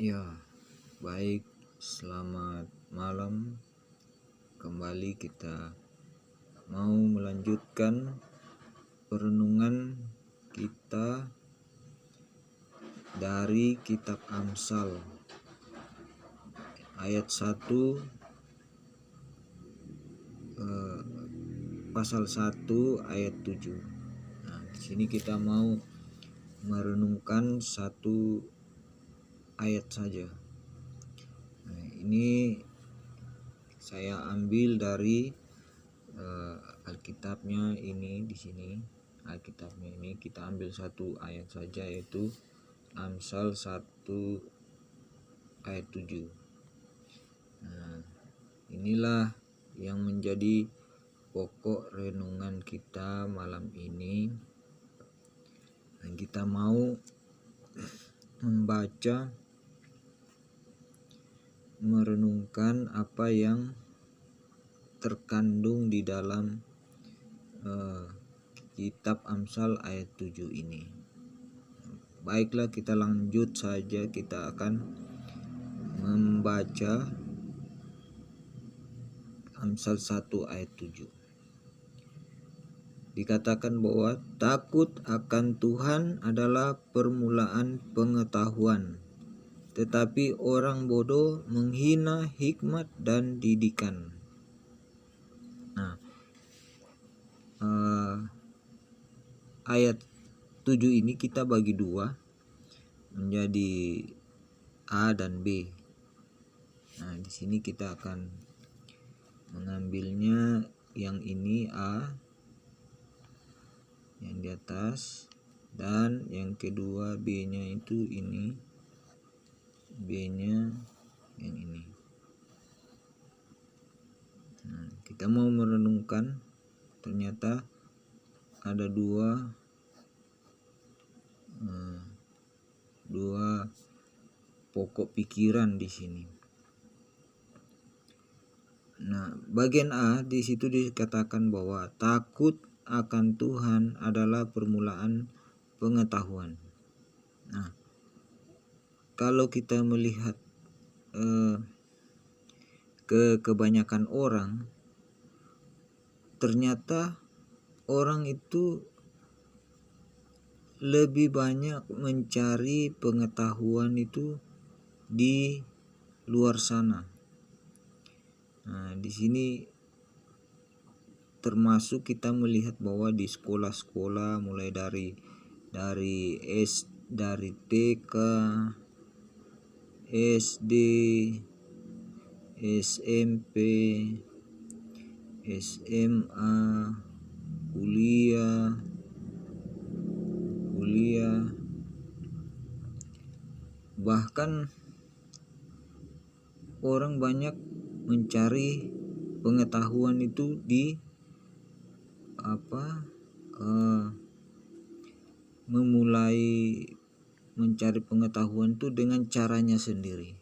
Ya, baik. Selamat malam. Kembali kita mau melanjutkan perenungan kita dari kitab Amsal ayat 1 pasal 1 ayat 7. Nah, di sini kita mau merenungkan satu ayat saja. Nah, ini saya ambil dari Alkitabnya ini di sini. Alkitabnya ini kita ambil satu ayat saja, yaitu Amsal 1 ayat 7. Nah, inilah yang menjadi pokok renungan kita malam ini. Dan kita mau membaca, merenungkan apa yang terkandung di dalam kitab Amsal ayat 7 ini. Baiklah, kita lanjut saja. Kita akan membaca Amsal 1 ayat 7. Dikatakan bahwa takut akan Tuhan adalah permulaan pengetahuan, tetapi orang bodoh menghina hikmat dan didikan. Nah, ayat 7 ini kita bagi dua menjadi A dan B. Nah, di sini kita akan mengambilnya yang ini A, yang di atas, dan yang kedua B-nya itu ini, B-nya yang ini. Nah, kita mau merenungkan, ternyata ada dua pokok pikiran di sini. Nah, bagian A di situ dikatakan bahwa takut akan Tuhan adalah permulaan pengetahuan. Nah, kalau kita melihat kebanyakan orang, ternyata orang itu lebih banyak mencari pengetahuan itu di luar sana. Nah, di sini termasuk kita melihat bahwa di sekolah-sekolah, mulai dari TK, SD, SMP, SMA, kuliah, bahkan orang banyak mencari pengetahuan itu di memulai mencari pengetahuan itu dengan caranya sendiri.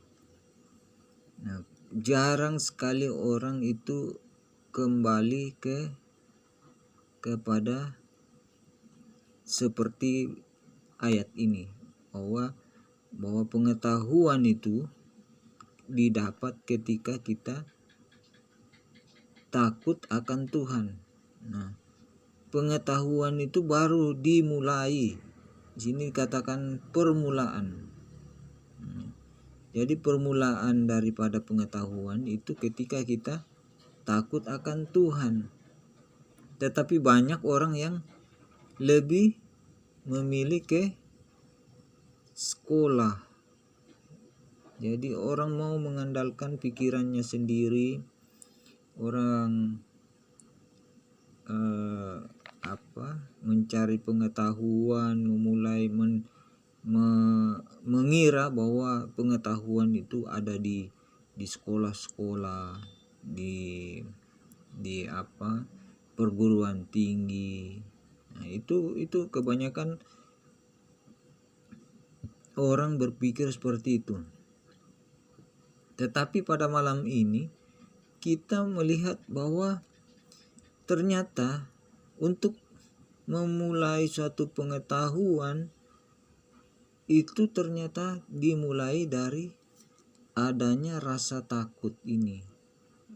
Nah, jarang sekali orang itu kembali kepada seperti ayat ini, bahwa pengetahuan itu didapat ketika kita takut akan Tuhan. Nah, pengetahuan itu baru dimulai. Di sini katakan permulaan. Jadi permulaan daripada pengetahuan itu ketika kita takut akan Tuhan. Tetapi banyak orang yang lebih memilih ke sekolah. Jadi orang mau mengandalkan pikirannya sendiri. Orang mencari pengetahuan, memulai mengira bahwa pengetahuan itu ada di sekolah-sekolah, di perguruan tinggi. Nah, itu kebanyakan orang berpikir seperti itu. Tetapi pada malam ini kita melihat bahwa ternyata untuk memulai suatu pengetahuan itu ternyata dimulai dari adanya rasa takut ini.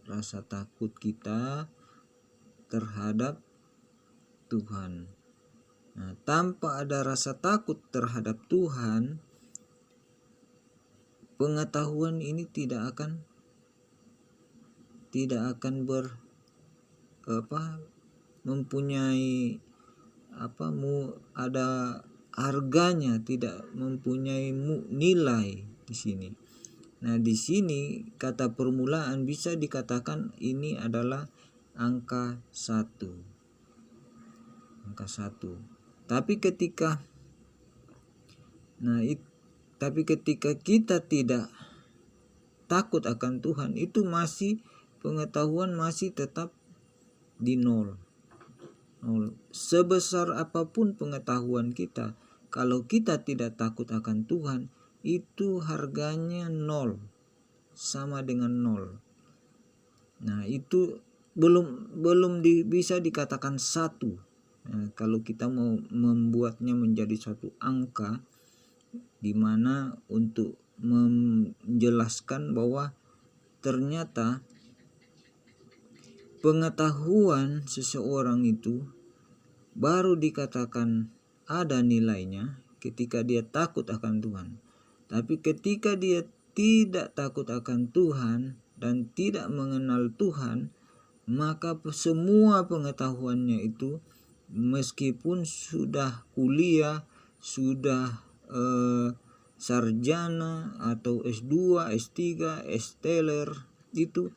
Rasa takut kita terhadap Tuhan. Nah, tanpa ada rasa takut terhadap Tuhan, pengetahuan ini tidak akan mempunyai ada harganya, tidak mempunyai nilai di sini. Nah, di sini kata permulaan bisa dikatakan ini adalah angka 1. Angka 1. Tapi ketika kita tidak takut akan Tuhan, itu masih pengetahuan masih tetap di 0. Sebesar apapun pengetahuan kita, kalau kita tidak takut akan Tuhan, itu harganya 0, sama dengan 0. Nah, itu belum bisa dikatakan 1. Nah, kalau kita mau membuatnya menjadi suatu angka, di mana untuk menjelaskan bahwa ternyata pengetahuan seseorang itu baru dikatakan ada nilainya ketika dia takut akan Tuhan. Tapi ketika dia tidak takut akan Tuhan dan tidak mengenal Tuhan, maka semua pengetahuannya itu, meskipun sudah kuliah, sudah sarjana atau S2, S3, S-teler, itu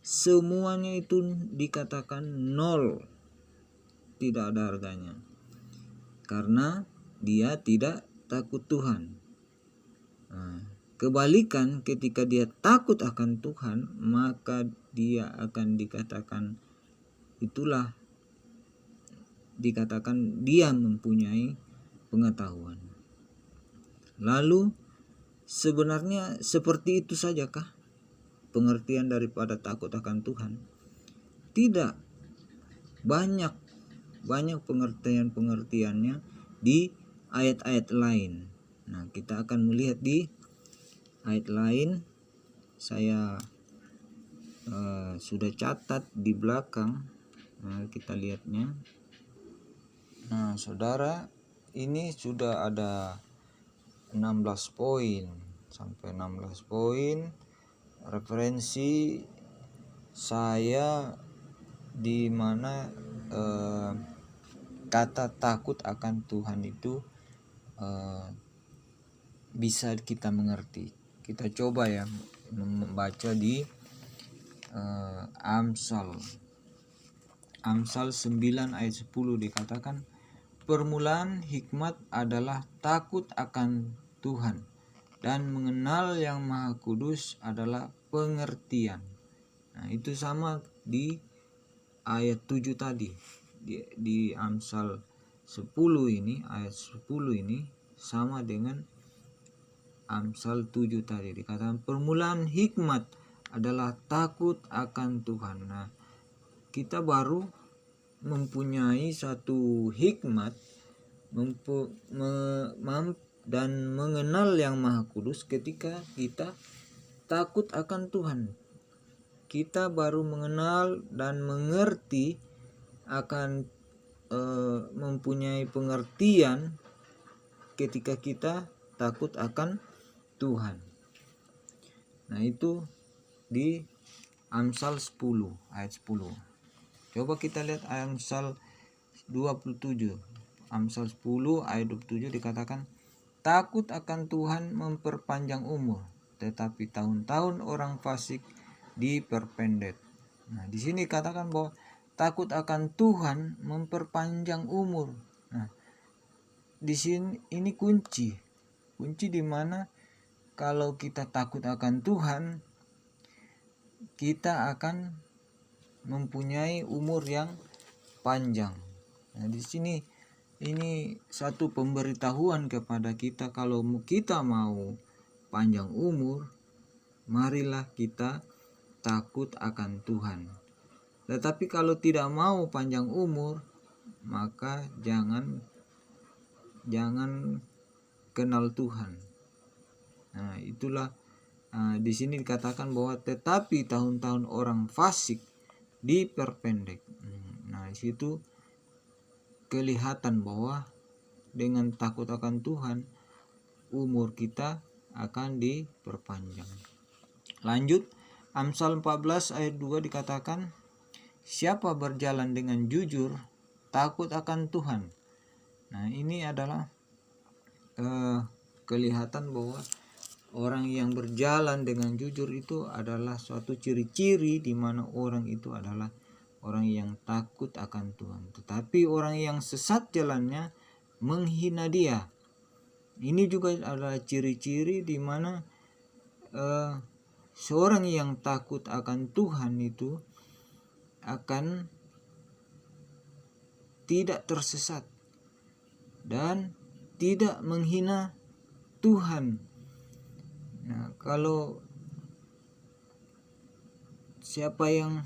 semuanya itu dikatakan 0, tidak ada harganya, karena dia tidak takut Tuhan. Nah, kebalikan, ketika dia takut akan Tuhan, maka dia akan dikatakan dia mempunyai pengetahuan. Lalu sebenarnya seperti itu sajakah pengertian daripada takut akan Tuhan? Tidak. Banyak pengertiannya di ayat-ayat lain. Nah, kita akan melihat di ayat lain. Saya sudah catat di belakang. Nah, kita lihatnya. Nah, saudara, ini sudah ada 16 poin sampai 16 poin referensi saya di mana kata takut akan Tuhan itu bisa kita mengerti. Kita coba ya membaca di Amsal 9 ayat 10 dikatakan, permulaan hikmat adalah takut akan Tuhan, dan mengenal Yang Maha Kudus adalah pengertian. Nah, itu sama di ayat 7 tadi. Di Amsal 10 ini, ayat 10 ini sama dengan Amsal 7 tadi. Dikatakan permulaan hikmat adalah takut akan Tuhan. Nah, kita baru mempunyai satu hikmat dan mengenal Yang Maha Kudus ketika kita takut akan Tuhan. Kita baru mengenal dan mengerti akan mempunyai pengertian ketika kita takut akan Tuhan. Nah, itu di Amsal 10 ayat 10. Coba kita lihat Amsal 27. Amsal 10 ayat 27 dikatakan, takut akan Tuhan memperpanjang umur, tetapi tahun-tahun orang fasik diperpendek. Nah, di sini katakan bahwa takut akan Tuhan memperpanjang umur. Nah, di sini ini kunci di mana kalau kita takut akan Tuhan, kita akan mempunyai umur yang panjang. Nah, di sini ini satu pemberitahuan kepada kita, kalau kita mau panjang umur, marilah kita takut akan Tuhan. Tetapi kalau tidak mau panjang umur, maka jangan kenal Tuhan. Nah, itulah di sini dikatakan bahwa tetapi tahun-tahun orang fasik diperpendek. Nah, di situ kelihatan bahwa dengan takut akan Tuhan umur kita akan diperpanjang. Lanjut, Amsal 14 ayat 2 dikatakan, siapa berjalan dengan jujur takut akan Tuhan. Nah, ini adalah kelihatan bahwa orang yang berjalan dengan jujur itu adalah suatu ciri-ciri di mana orang itu adalah orang yang takut akan Tuhan. Tetapi orang yang sesat jalannya menghina Dia. Ini juga adalah ciri-ciri di mana seorang yang takut akan Tuhan itu akan tidak tersesat dan tidak menghina Tuhan. Nah, kalau siapa yang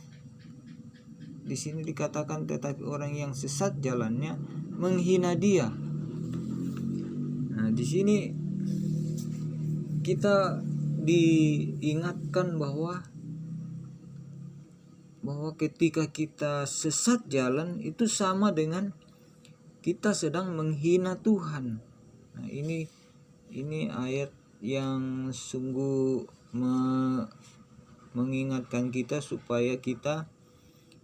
di sini dikatakan tetapi orang yang sesat jalannya menghina Dia. Nah, di sini kita diingatkan bahwa ketika kita sesat jalan itu sama dengan kita sedang menghina Tuhan. Nah, ini ayat yang sungguh mengingatkan kita supaya kita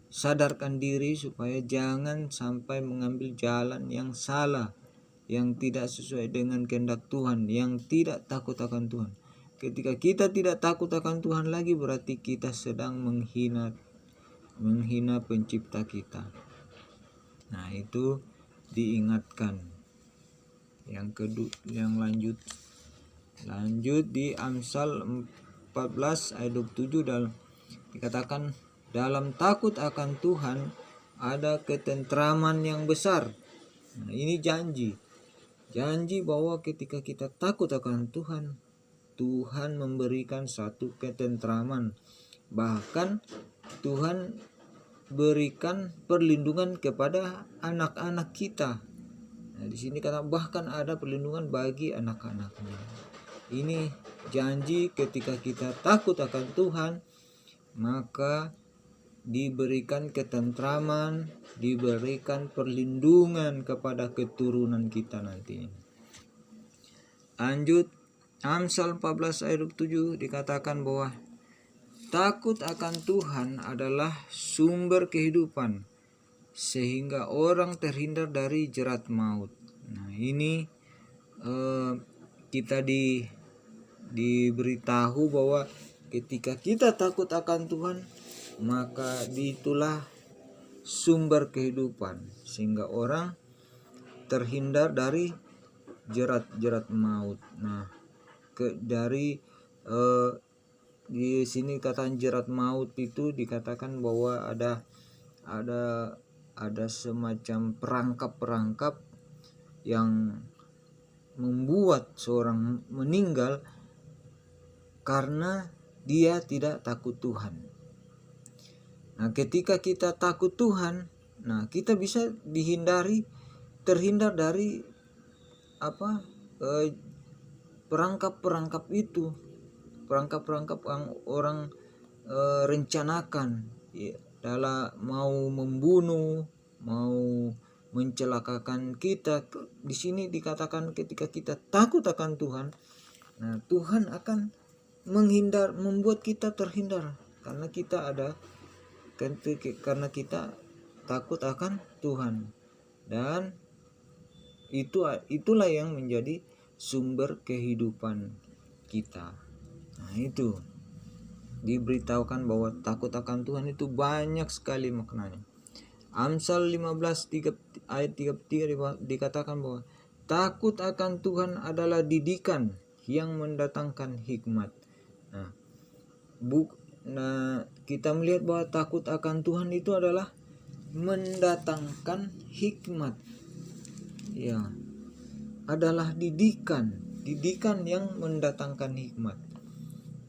sadarkan diri supaya jangan sampai mengambil jalan yang salah, yang tidak sesuai dengan kehendak Tuhan, yang tidak takut akan Tuhan. Ketika kita tidak takut akan Tuhan lagi, berarti kita sedang menghina pencipta kita. Nah, itu diingatkan. Yang lanjut di Amsal 14 ayat 27 dikatakan, dalam takut akan Tuhan ada ketentraman yang besar. Nah, ini janji bahwa ketika kita takut akan Tuhan, Tuhan memberikan satu ketentraman. Bahkan Tuhan berikan perlindungan kepada anak-anak kita. Nah, di sini kata bahkan ada perlindungan bagi anak-anaknya. Ini janji ketika kita takut akan Tuhan, maka diberikan ketentraman, diberikan perlindungan kepada keturunan kita nanti. Lanjut, Amsal 14 ayat 7 dikatakan bahwa takut akan Tuhan adalah sumber kehidupan, sehingga orang terhindar dari jerat maut. Nah, ini kita diberitahu bahwa ketika kita takut akan Tuhan, maka itulah sumber kehidupan, sehingga orang terhindar dari jerat maut. Nah, di sini kata jerat maut itu dikatakan bahwa ada semacam perangkap yang membuat seorang meninggal karena dia tidak takut Tuhan. Nah, ketika kita takut Tuhan, nah kita bisa terhindar dari perangkap itu, perangkap yang orang rencanakan, ya, dalam mau membunuh, mau mencelakakan kita. Di sini dikatakan ketika kita takut akan Tuhan, nah Tuhan akan membuat kita terhindar karena kita takut akan Tuhan, dan itulah yang menjadi sumber kehidupan kita. Nah, itu diberitahukan bahwa takut akan Tuhan itu banyak sekali maknanya. Amsal 15 ayat 33 dikatakan bahwa takut akan Tuhan adalah didikan yang mendatangkan hikmat. Nah, kita melihat bahwa takut akan Tuhan itu adalah mendatangkan hikmat. Ya, adalah didikan yang mendatangkan hikmat.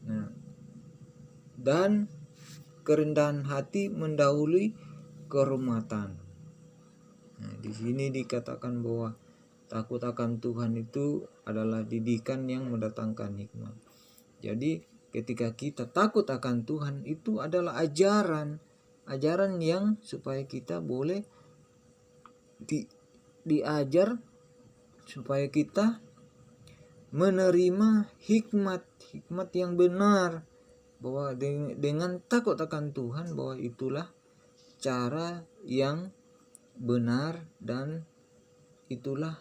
Nah, dan kerendahan hati mendahului kehormatan. Nah, di sini dikatakan bahwa Takut akan Tuhan itu adalah didikan yang mendatangkan hikmat. Jadi ketika kita takut akan Tuhan, itu adalah ajaran yang supaya kita boleh diajar supaya kita menerima hikmat yang benar, bahwa dengan takut akan Tuhan, bahwa itulah cara yang benar dan itulah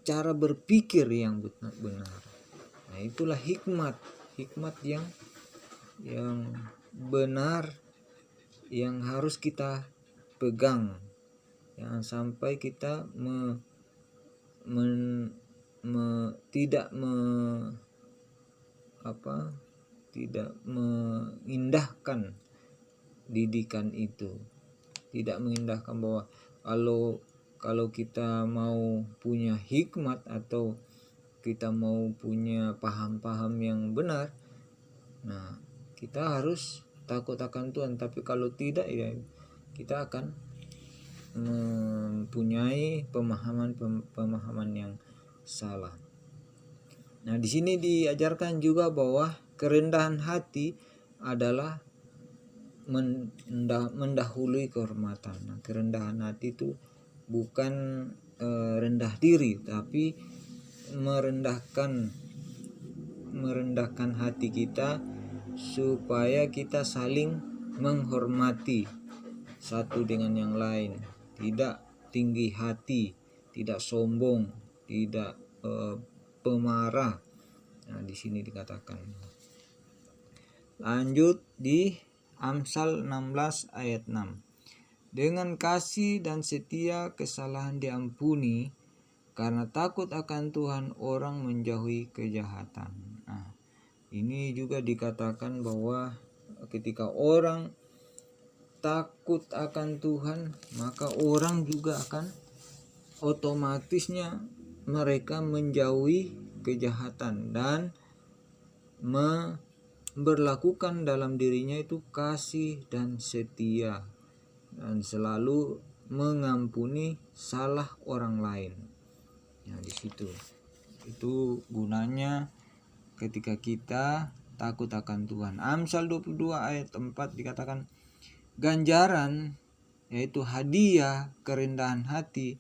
cara berpikir yang benar. Nah, itulah hikmat yang benar yang harus kita pegang. Jangan sampai kita tidak mengindahkan didikan itu, tidak mengindahkan bahwa kalau kita mau punya hikmat atau kita mau punya paham-paham yang benar, nah kita harus takut akan Tuhan. Tapi kalau tidak, ya kita akan mempunyai pemahaman yang salah. Nah, di sini diajarkan juga bahwa kerendahan hati adalah mendahului kehormatan. Nah, kerendahan hati itu bukan rendah diri, tapi merendahkan hati kita supaya kita saling menghormati satu dengan yang lain, tidak tinggi hati, tidak sombong, tidak pemarah. Nah, di sini dikatakan. Lanjut di Amsal 16 ayat 6. Dengan kasih dan setia kesalahan diampuni, karena takut akan Tuhan orang menjauhi kejahatan. Nah, ini juga dikatakan bahwa ketika orang takut akan Tuhan, maka orang juga akan otomatisnya mereka menjauhi kejahatan dan berlakukan dalam dirinya itu kasih dan setia, dan selalu mengampuni salah orang lain. Nah, di situ itu gunanya ketika kita takut akan Tuhan. Amsal 22 ayat 4 dikatakan, ganjaran yaitu hadiah kerendahan hati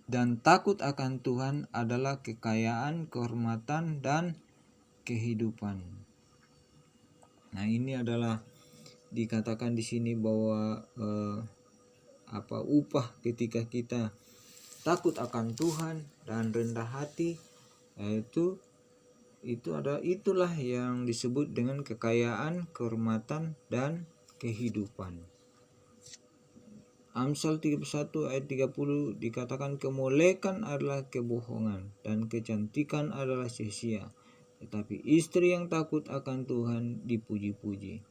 dan takut akan Tuhan adalah kekayaan, kehormatan, dan kehidupan. Nah, ini adalah dikatakan di sini bahwa upah ketika kita takut akan Tuhan dan rendah hati, yaitu itulah yang disebut dengan kekayaan, kehormatan, dan kehidupan. Amsal 31 ayat 30 dikatakan, kemolekan adalah kebohongan dan kecantikan adalah sia-sia, tetapi istri yang takut akan Tuhan dipuji-puji.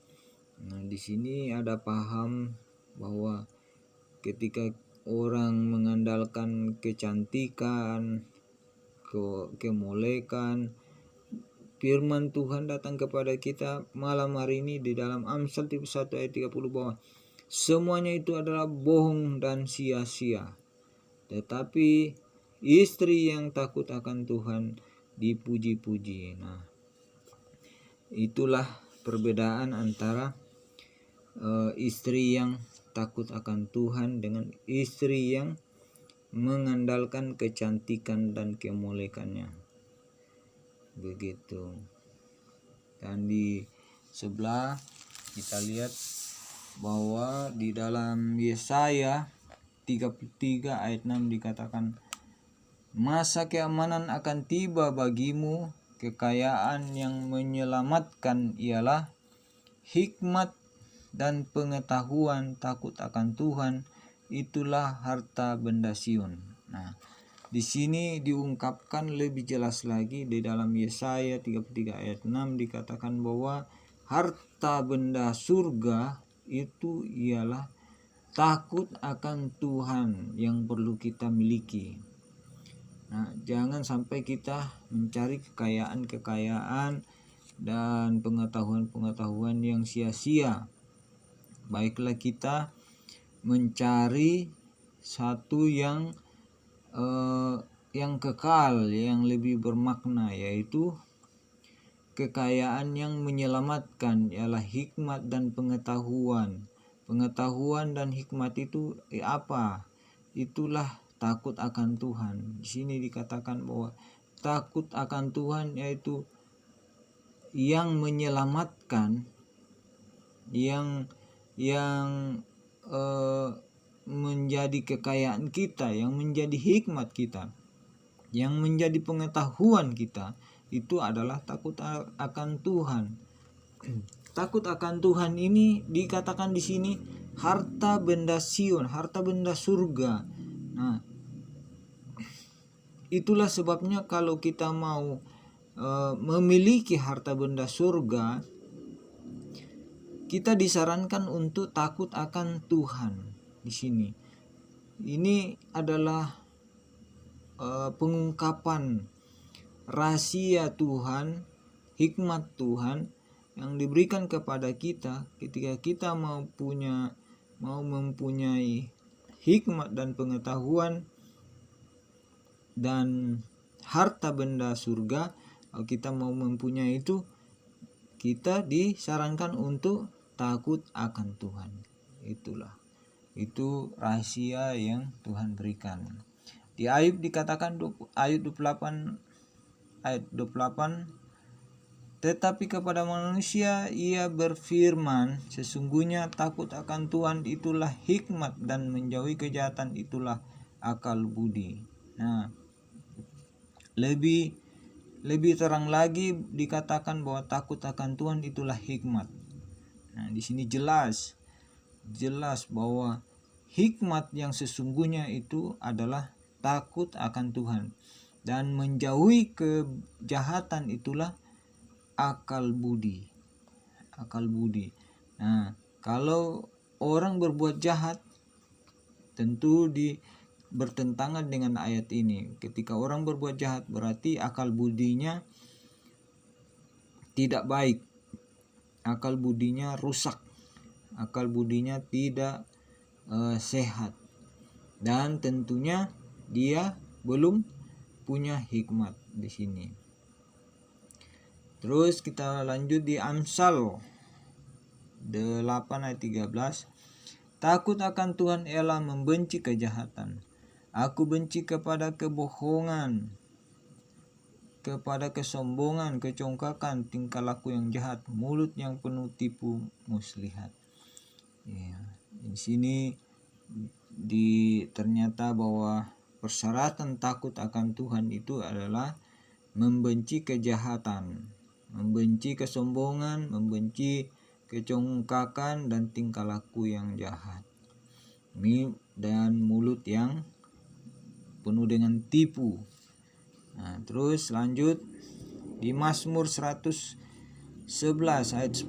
Nah, di sini ada paham bahwa ketika orang mengandalkan kecantikan, kemolekan, firman Tuhan datang kepada kita malam hari ini di dalam Amsal 31 ayat 30 bahwa semuanya itu adalah bohong dan sia-sia, tetapi istri yang takut akan Tuhan dipuji-puji. Nah, itulah perbedaan antara istri yang takut akan Tuhan dengan istri yang mengandalkan kecantikan dan kemolekannya. Begitu. Dan di sebelah kita lihat bahwa di dalam Yesaya 33 ayat 6 dikatakan, masa keamanan akan tiba bagimu, kekayaan yang menyelamatkan ialah hikmat dan pengetahuan takut akan Tuhan, itulah harta benda Sion. Nah, di sini diungkapkan lebih jelas lagi di dalam Yesaya 33 ayat 6 dikatakan bahwa harta benda surga itu ialah takut akan Tuhan yang perlu kita miliki. Nah, jangan sampai kita mencari kekayaan dan pengetahuan yang sia-sia. Baiklah kita mencari satu yang yang kekal, yang lebih bermakna, yaitu kekayaan yang menyelamatkan ialah hikmat dan pengetahuan. Pengetahuan dan hikmat itu apa? Itulah takut akan Tuhan. Di sini dikatakan bahwa takut akan Tuhan yaitu yang menyelamatkan, yang menjadi kekayaan kita, yang menjadi hikmat kita, yang menjadi pengetahuan kita, itu adalah takut akan Tuhan. Takut akan Tuhan ini dikatakan di sini harta benda Sion, harta benda surga. Nah, itulah sebabnya kalau kita mau memiliki harta benda surga, kita disarankan untuk takut akan Tuhan. Di sini ini adalah pengungkapan rahasia Tuhan, hikmat Tuhan yang diberikan kepada kita ketika kita mau mempunyai hikmat dan pengetahuan dan harta benda surga. Kalau kita mau mempunyai itu, kita disarankan untuk takut akan Tuhan. Itu rahasia yang Tuhan berikan. Di Ayub dikatakan ayat 28, tetapi kepada manusia ia berfirman, sesungguhnya takut akan Tuhan itulah hikmat dan menjauhi kejahatan itulah akal budi. Nah, lebih terang lagi dikatakan bahwa takut akan Tuhan itulah hikmat. Nah, di sini jelas bahwa hikmat yang sesungguhnya itu adalah takut akan Tuhan, dan menjauhi kejahatan itulah akal budi. Nah, kalau orang berbuat jahat tentu bertentangan dengan ayat ini. Ketika orang berbuat jahat berarti akal budinya tidak baik, akal budinya rusak, akal budinya tidak sehat, dan tentunya dia belum punya hikmat di sini. Terus kita lanjut di Amsal 8 ayat 13. Takut akan Tuhan ialah membenci kejahatan. Aku benci kepada kebohongan, kepada kesombongan, kecongkakan, tingkah laku yang jahat, mulut yang penuh tipu muslihat. Ya, di sini ternyata bahwa persyaratan takut akan Tuhan itu adalah membenci kejahatan, membenci kesombongan, membenci kecongkakan dan tingkah laku yang jahat, dan mulut yang penuh dengan tipu. Nah, terus lanjut di Mazmur 111 ayat 10.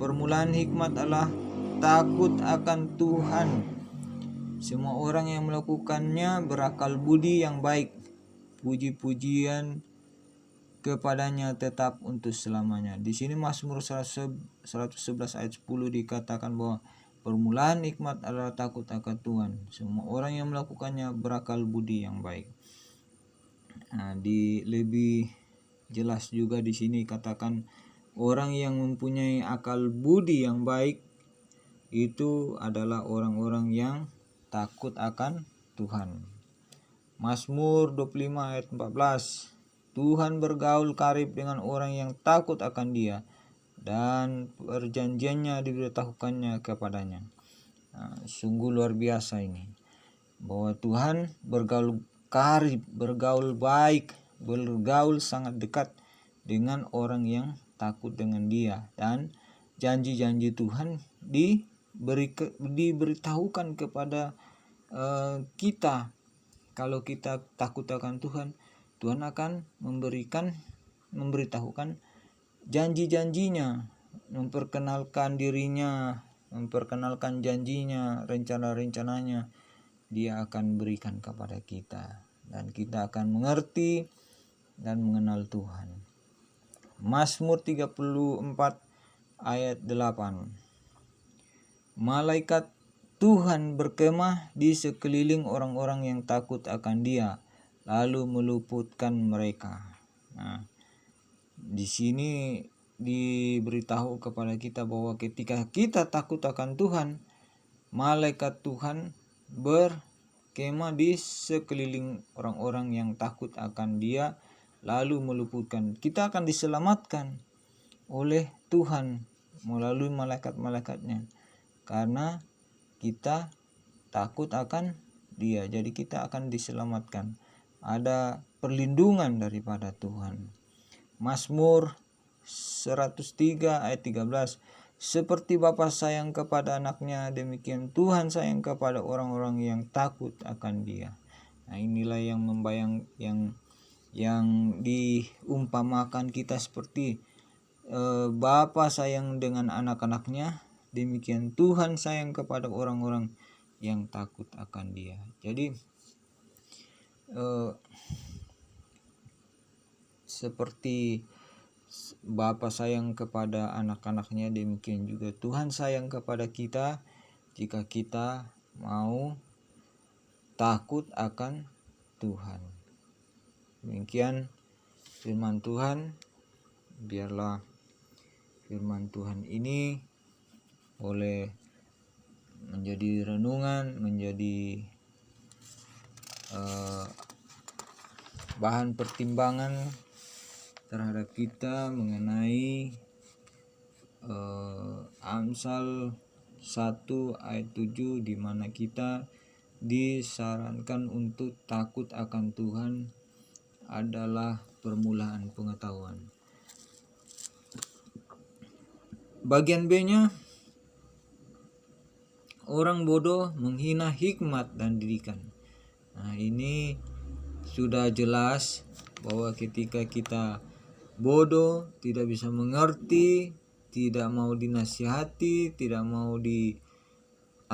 Permulaan hikmat adalah takut akan Tuhan. Semua orang yang melakukannya berakal budi yang baik. Puji-pujian kepadanya tetap untuk selamanya. Di sini Mazmur 111 ayat 10 dikatakan bahwa permulaan hikmat adalah takut akan Tuhan. Semua orang yang melakukannya berakal budi yang baik. Nah, lebih jelas juga di sini katakan orang yang mempunyai akal budi yang baik itu adalah orang-orang yang takut akan Tuhan. Mazmur 25 ayat 14. Tuhan bergaul karib dengan orang yang takut akan Dia, dan perjanjiannya diberitahukannya kepadanya. Nah, sungguh luar biasa ini, bahwa Tuhan bergaul karib, bergaul baik, bergaul sangat dekat dengan orang yang takut dengan Dia, dan janji-janji Tuhan diberitahukan kepada kita. Kalau kita takut akan Tuhan, Tuhan akan memberitahukan janji-janjinya, memperkenalkan dirinya, memperkenalkan janjinya, rencana-rencananya. Dia akan berikan kepada kita, dan kita akan mengerti dan mengenal Tuhan. Mazmur 34 ayat 8. Malaikat Tuhan berkemah di sekeliling orang-orang yang takut akan Dia, lalu meluputkan mereka. Nah, di sini diberitahu kepada kita bahwa ketika kita takut akan Tuhan, malaikat Tuhan berkemah di sekeliling orang-orang yang takut akan Dia, lalu meluputkan. Kita akan diselamatkan oleh Tuhan melalui malaikat-malaikatnya, karena kita takut akan Dia. Jadi kita akan diselamatkan. Ada perlindungan daripada Tuhan. Mazmur 103 ayat 13. Seperti Bapa sayang kepada anaknya, demikian Tuhan sayang kepada orang-orang yang takut akan Dia. Nah, inilah yang yang diumpamakan kita seperti Bapa sayang dengan anak-anaknya, demikian Tuhan sayang kepada orang-orang yang takut akan Dia. Jadi seperti Bapa sayang kepada anak-anaknya, demikian juga Tuhan sayang kepada kita jika kita mau takut akan Tuhan. Demikian firman Tuhan. Biarlah firman Tuhan ini boleh menjadi renungan, menjadi bahan pertimbangan terhadap kita mengenai Amsal 1 ayat 7, di mana kita disarankan untuk takut akan Tuhan adalah permulaan pengetahuan. Bagian B-nya, orang bodoh menghina hikmat dan didikan. Nah, ini sudah jelas bahwa ketika kita bodoh, tidak bisa mengerti, tidak mau dinasihati, tidak mau diajari,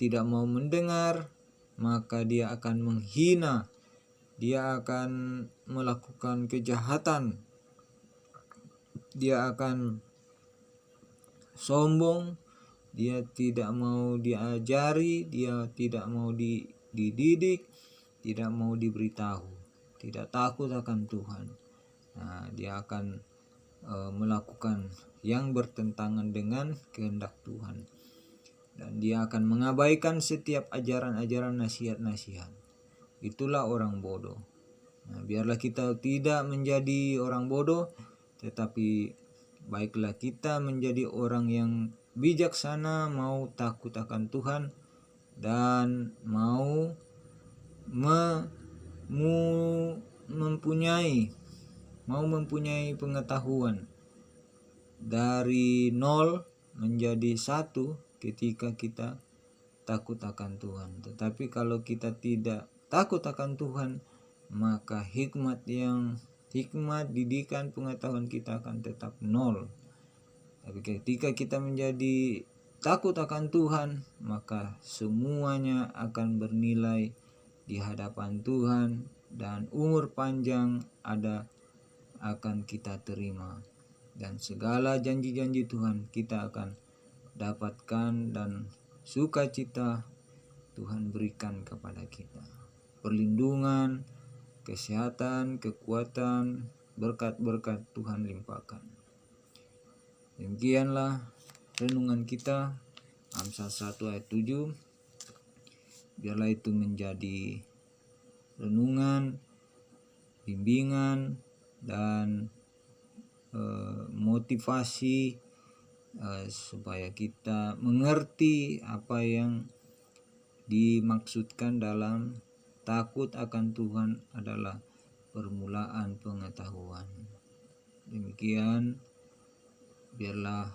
tidak mau mendengar, maka dia akan menghina, dia akan melakukan kejahatan, dia akan sombong, dia tidak mau diajari, dia tidak mau dididik, tidak mau diberitahu, tidak takut akan Tuhan. Nah, dia akan melakukan yang bertentangan dengan kehendak Tuhan, dan dia akan mengabaikan setiap ajaran-ajaran, nasihat-nasihat. Itulah orang bodoh. Nah, biarlah kita tidak menjadi orang bodoh, tetapi baiklah kita menjadi orang yang bijaksana, mau takut akan Tuhan, dan mau mempunyai pengetahuan dari 0 menjadi 1 ketika kita takut akan Tuhan. Tetapi kalau kita tidak takut akan Tuhan, maka hikmat, didikan, pengetahuan kita akan tetap 0. Tapi ketika kita menjadi takut akan Tuhan, maka semuanya akan bernilai di hadapan Tuhan, dan umur panjang akan kita terima, dan segala janji-janji Tuhan kita akan dapatkan, dan sukacita Tuhan berikan kepada kita. Perlindungan, kesehatan, kekuatan, berkat-berkat Tuhan limpahkan. Demikianlah renungan kita, Amsal 1 ayat 7. Biarlah itu menjadi renungan, bimbingan, dan motivasi supaya kita mengerti apa yang dimaksudkan dalam takut akan Tuhan adalah permulaan pengetahuan. Demikian, biarlah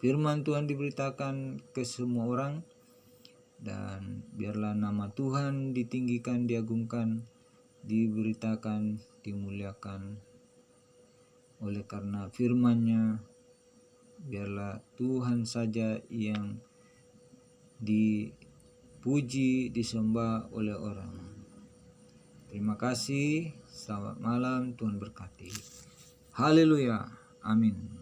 firman Tuhan diberitakan ke semua orang, dan biarlah nama Tuhan ditinggikan, diagungkan, diberitakan, dimuliakan oleh karena firman-Nya. Biarlah Tuhan saja yang dipuji, disembah oleh orang. Terima kasih, selamat malam, Tuhan berkati. Haleluya, amin.